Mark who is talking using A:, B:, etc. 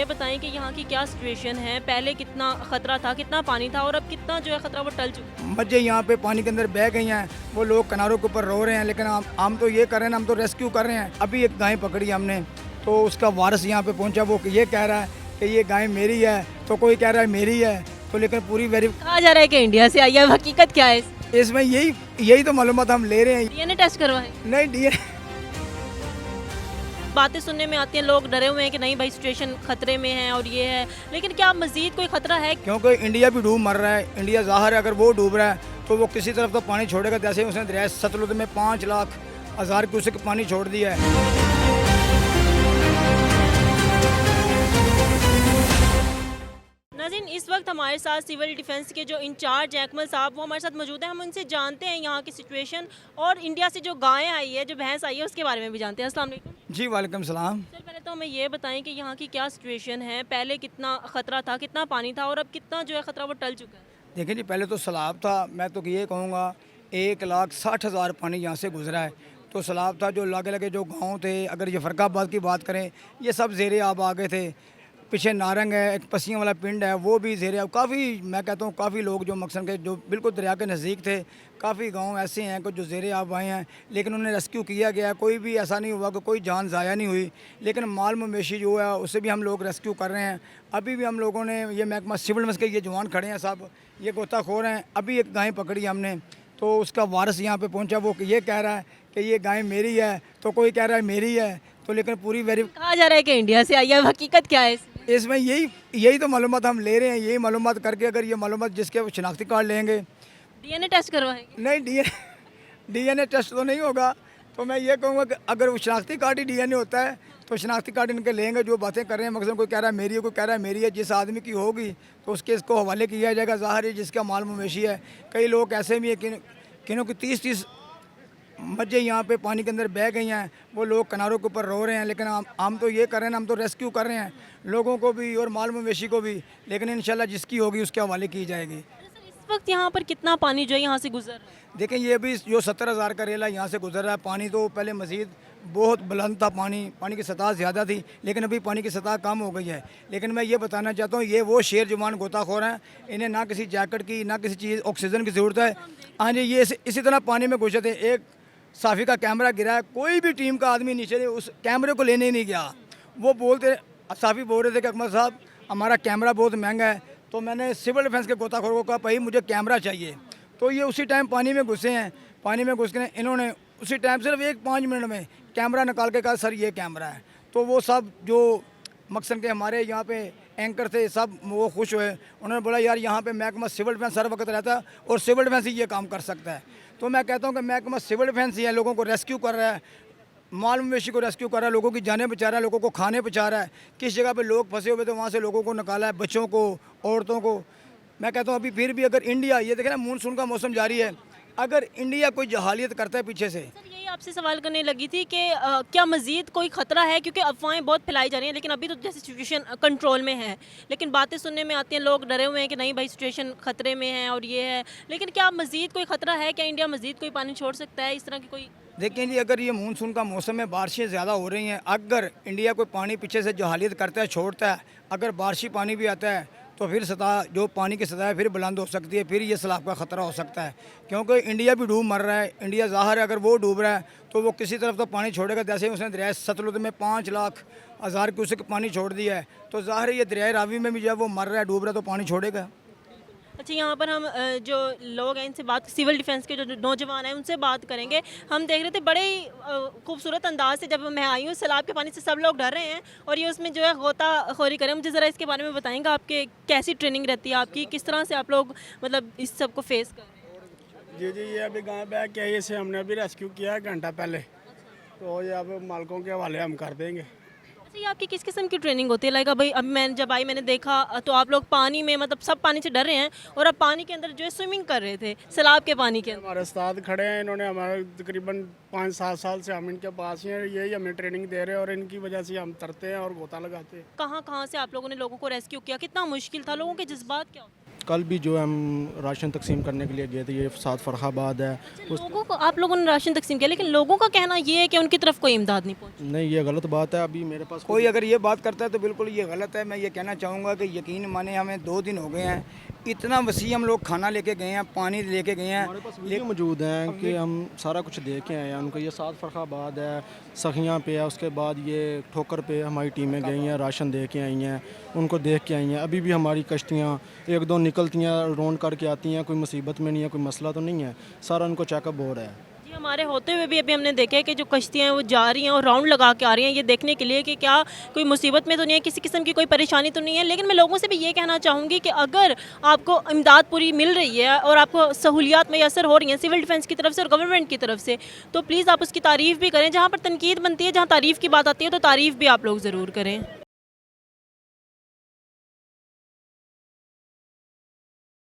A: बताएं कि यहाँ की क्या सिचुएशन है, पहले कितना खतरा था, कितना पानी था और अब कितना जो है खतरा वो टल चुका है।
B: मज्जे यहाँ पे पानी के अंदर बह गई हैं, वो लोग किनारों के ऊपर रो रहे हैं, लेकिन हम तो ये कर रहे हैं, हम तो रेस्क्यू कर रहे हैं। अभी एक गाय पकड़ी हमने, तो उसका वारिस यहाँ पे पहुँचा, वो ये कह रहा है कि ये गाय मेरी है, तो कोई कह रहा है मेरी है, तो लेकिन पूरी
A: कहा जा रहा है कि इंडिया से आई है, हकीकत क्या है?
B: इसमें यही तो मालूमात हम ले रहे हैं।
A: डीएनए टेस्ट करवाए?
B: नहीं डी
A: बातें सुनने में आती हैं, लोग डरे हुए हैं कि नहीं भाई सिचुएशन खतरे में है और ये है, लेकिन क्या मजीद कोई खतरा है?
B: क्योंकि इंडिया भी डूब मर रहा है। इंडिया ज़ाहिर है, अगर वो डूब रहा है तो वो किसी तरफ तो पानी छोड़ेगा। जैसे उसने दरिया सतलुज में 5,00,000 क्यूसेक पानी छोड़ दिया है।
A: नाज़रीन, इस वक्त हमारे साथ सिविल डिफेंस के जो इंचार्ज हैं अकमल साहब, वो हमारे साथ मौजूद हैं। हम उनसे जानते हैं यहाँ की सिचुएशन और इंडिया से जो गाय आई है, जो भैंस आई है, उसके बारे में भी जानते हैं। अस्सलाम वालेकुम।
B: जी वालेकुम सलाम।
A: सर, पहले तो हमें ये बताएं कि यहाँ की क्या सिचुएशन है, पहले कितना खतरा था, कितना पानी था और अब कितना जो है खतरा वो टल चुका है?
B: देखिए जी, पहले तो सैलाब था। मैं तो ये कहूँगा 1,60,000 पानी यहाँ से गुजरा है। तो सैलाब था, जो लागे लगे जो गांव थे, अगर ये फ़रकाबाद की बात करें, ये सब ज़ेरे आब आ गए थे। पीछे नारंग है, एक पसियाँ वाला पिंड है, वो भी ज़ेरे आब। काफ़ी, मैं कहता हूँ काफ़ी लोग जो मकसद के जो बिल्कुल दरिया के नज़दीक थे, काफ़ी गांव ऐसे हैं कि जो ज़ेरे आब आए हैं, लेकिन उन्हें रेस्क्यू किया गया। कोई भी ऐसा नहीं हुआ कि कोई जान ज़ाया नहीं हुई, लेकिन माल मवेशी जो है उसे भी हम लोग रेस्क्यू कर रहे हैं। अभी भी हम लोगों ने ये महकमा सिविल डिफेंस के ये जवान खड़े हैं साहब, ये गोताखोर हैं। अभी एक गाय पकड़ी हमने, तो उसका वारिस यहाँ पे पहुँचा, वो ये कह रहा है कि ये गाय मेरी है, तो कोई कह रहा है मेरी है, तो लेकिन पूरी
A: कहा जा रहा है कि इंडिया से आई है, हकीकत क्या है?
B: इसमें यही तो मालूमात हम ले रहे हैं। यही मालूमात करके, अगर ये मालूमात जिसके शनाख्ती कार्ड लेंगे।
A: डीएनए टेस्ट करवाएंगे?
B: नहीं, डीएनए टेस्ट तो नहीं होगा। तो मैं ये कहूँगा कि अगर वो शनाख्ती कार्ड ही डीएनए होता है तो शनाख्ती कार्ड इनके लेंगे। जो बातें कर रहे हैं, मकसद कोई कह रहा है मेरी है, कोई कह रहा है मेरी है, जिस आदमी की होगी तो उसके इसको हवाले किया जाएगा। ज़ाहिर है जिसका माल मवेशी है। कई लोग ऐसे भी है किनों की 30-30 मज्जे यहाँ पे पानी के अंदर बह गई हैं, वो लोग किनारों के ऊपर रो रहे हैं, लेकिन हम तो ये कर रहे हैं, हम तो रेस्क्यू कर रहे हैं लोगों को भी और माल मवेशी को भी, लेकिन इंशाल्लाह जिसकी होगी उसके हवाले की जाएगी।
A: इस वक्त यहाँ पर कितना पानी जो है यहाँ से गुजर रहा है?
B: देखें, ये भी जो 70,000 का रेला यहाँ से गुजर रहा है। पानी तो पहले मज़ीद बहुत बुलंद था, पानी की सतह ज़्यादा थी, लेकिन अभी पानी की सतह कम हो गई है। लेकिन मैं ये बताना चाहता हूँ, ये वो शेर जवान गोताखोर हैं, इन्हें ना किसी जैकेट की, ना किसी चीज़ ऑक्सीजन की ज़रूरत है। हाँ जी, ये इसी तरह पानी में घुसे थे। एक साफ़ी का कैमरा गिरा है, कोई भी टीम का आदमी नीचे उस कैमरे को लेने ही नहीं गया। वो साफ़ी बोल रहे थे कि अकमल साहब हमारा कैमरा बहुत महंगा है। तो मैंने सिविल डिफेंस के गोताखोर को कहा भाई मुझे कैमरा चाहिए। तो ये उसी टाइम पानी में घुसे हैं। पानी में घुस के इन्होंने उसी टाइम सिर्फ 1-5 मिनट में कैमरा निकाल के कहा सर ये कैमरा है। तो वो सब जो मकसद के हमारे यहाँ पे एंकर थे, सब वो खुश हुए। उन्होंने बोला यार यहाँ पे महकमा सिविल डिफेंस हर वक्त रहता है और सिविल डिफेंस ही ये काम कर सकता है। तो मैं कहता हूँ कि महकमा सिविल डिफेंस ही है, लोगों को रेस्क्यू कर रहा है, माल मवेशी को रेस्क्यू कर रहा है, लोगों की जानें बचा रहा है, लोगों को खाने पहुँचा रहा है। किस जगह पे लोग फंसे हुए थे वहाँ से लोगों को निकाला है, बच्चों को, औरतों को। मैं कहता हूँ अभी फिर भी अगर इंडिया, ये देखें ना मानसून का मौसम जारी है, अगर इंडिया कोई जहालियत करता है पीछे से।
A: सर, यही आपसे सवाल करने लगी थी कि क्या मज़ीद कोई ख़तरा है, क्योंकि अफवाहें बहुत फैलाई जा रही हैं, लेकिन अभी तो जैसे सिचुएशन कंट्रोल में है, लेकिन बातें सुनने में आती हैं, लोग डरे हुए हैं कि नहीं भाई सिचुएशन खतरे में है और ये है, लेकिन क्या मज़ीद कोई ख़तरा है? क्या इंडिया मज़ीद कोई पानी छोड़ सकता है, इस तरह की कोई?
B: देखें जी, अगर ये मानसून का मौसम है, बारिशें ज़्यादा हो रही हैं, अगर इंडिया कोई पानी पीछे से जहालियत करता है, छोड़ता है, अगर बारिशी पानी भी आता है तो फिर सतह, जो पानी की सतह है फिर बुलंद हो सकती है, फिर ये सैलाब का ख़तरा हो सकता है। क्योंकि इंडिया भी डूब मर रहा है। इंडिया ज़ाहिर है, अगर वो डूब रहा है तो वो किसी तरफ तो पानी छोड़ेगा। जैसे उसने दरिया सतलुज में 5,00,000 क्यूसेक पानी छोड़ दिया है, तो ज़ाहिर है ये दरिया रावी में भी जब वो मर रहा है, डूब रहा है, तो पानी छोड़ेगा।
A: अच्छा, यहाँ पर हम जो लोग हैं इनसे बात, सिविल डिफेंस के जो नौजवान हैं उनसे बात करेंगे। हम देख रहे थे बड़े ही खूबसूरत अंदाज से, जब मैं आई हूँ सैलाब के पानी से सब लोग डर रहे हैं और ये उसमें जो है गोताखोरी करें। मुझे ज़रा इसके बारे में बताएंगे, आपके कैसी ट्रेनिंग रहती है आपकी, किस तरह से आप लोग मतलब इस सब को फेस कर रहे हैं?
C: जी, ये अभी गाँव बैग के इसे हमने अभी रेस्क्यू किया है घंटा पहले, तो ये अब मालकों के हवाले हम कर देंगे।
A: अच्छा, ये आपकी किस किस्म की ट्रेनिंग होती है? लाइक भाई अब मैं जब आई मैंने देखा तो आप लोग पानी में, मतलब सब पानी से डर रहे हैं और अब पानी के अंदर जो है स्विमिंग कर रहे थे, सैलाब के पानी के अंदर।
C: हमारे उस्ताद खड़े हैं, इन्होंने हमारे तकरीबन 5-7 साल से हम इनके पास ही हैं, यही हमें ट्रेनिंग दे रहे हैं और इनकी वजह से हम तरते हैं और गोता लगाते हैं।
A: कहाँ कहाँ से आप लोगों ने लोगों को रेस्क्यू किया? कितना मुश्किल था? लोगों के जज्बात क्या होते हैं?
D: कल भी जो हम राशन तकसीम करने के लिए गए थे, ये साथ फरखाबाद है।
A: लोगों को आप लोगों ने राशन तकसीम किया, लेकिन लोगों का कहना ये है कि उनकी तरफ कोई इमदाद नहीं पहुंची।
D: नहीं, ये गलत बात है। अभी मेरे पास
B: कोई अगर ये बात करता है तो बिल्कुल ये गलत है। मैं ये कहना चाहूँगा कि यकीन माने हमें 2 दिन हो गए हैं, इतना वसी हम लोग खाना लेके गए हैं, पानी लेके गए हैं।
D: हमारे पास वीडियो मौजूद हैं कि हम सारा कुछ देख के आए हैं उनको। ये साथ फरखाबाद है, सखियाँ पे है, उसके बाद ये ठोकर पे हमारी टीमें गई हैं, राशन दे के आई हैं, उनको देख के आई हैं। अभी भी हमारी कश्तियाँ 1-2 निकलती हैं, रौंड करके आती हैं, कोई मुसीबत में नहीं है, कोई मसला तो नहीं है, सारा उनको चेकअप हो रहा है।
A: जी, हमारे होते हुए भी अभी हमने देखा है कि जो कश्तियाँ हैं वो जा रही हैं और राउंड लगा के आ रही हैं, ये देखने के लिए कि क्या कोई मुसीबत में तो नहीं है, किसी किस्म की कोई परेशानी तो नहीं है। लेकिन मैं लोगों से भी ये कहना चाहूँगी कि अगर आपको इमदाद पूरी मिल रही है और आपको सहूलियात मैसर हो रही हैं सिविल डिफेंस की तरफ से और गवर्नमेंट की तरफ से, तो प्लीज़ आप उसकी तारीफ़ भी करें। जहाँ पर तनकीद बनती है, जहाँ तारीफ़ की बात आती है, तो तारीफ़ भी आप लोग ज़रूर करें।